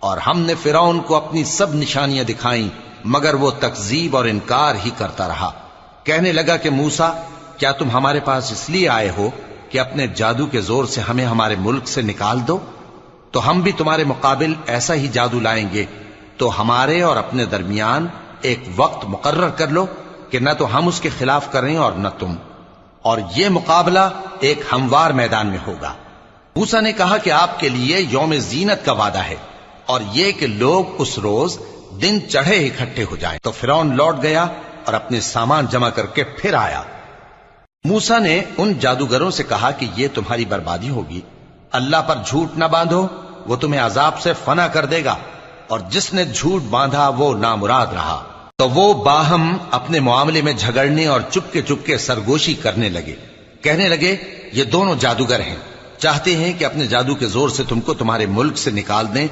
اور ہم نے فرعون کو اپنی سب نشانیاں دکھائیں مگر وہ تکذیب اور انکار ہی کرتا رہا۔ کہنے لگا کہ موسیٰ، کیا تم ہمارے پاس اس لیے آئے ہو کہ اپنے جادو کے زور سے ہمیں ہمارے ملک سے نکال دو؟ تو ہم بھی تمہارے مقابل ایسا ہی جادو لائیں گے، تو ہمارے اور اپنے درمیان ایک وقت مقرر کر لو کہ نہ تو ہم اس کے خلاف کریں اور نہ تم، اور یہ مقابلہ ایک ہموار میدان میں ہوگا۔ موسیٰ نے کہا کہ آپ کے لیے یوم زینت کا وعدہ ہے، اور یہ کہ لوگ اس روز دن چڑھے اکٹھے ہو جائیں۔ تو فرعون لوٹ گیا اور اپنے سامان جمع کر کے پھر آیا۔ موسیٰ نے ان جادوگروں سے کہا کہ یہ تمہاری بربادی ہوگی، اللہ پر جھوٹ نہ باندھو، وہ تمہیں عذاب سے فنا کر دے گا، اور جس نے جھوٹ باندھا وہ نامراد رہا۔ تو وہ باہم اپنے معاملے میں جھگڑنے اور چپکے سرگوشی کرنے لگے، کہنے لگے یہ دونوں جادوگر ہیں، چاہتے ہیں کہ اپنے جادو کے زور سے تم کو تمہارے ملک سے نکال دیں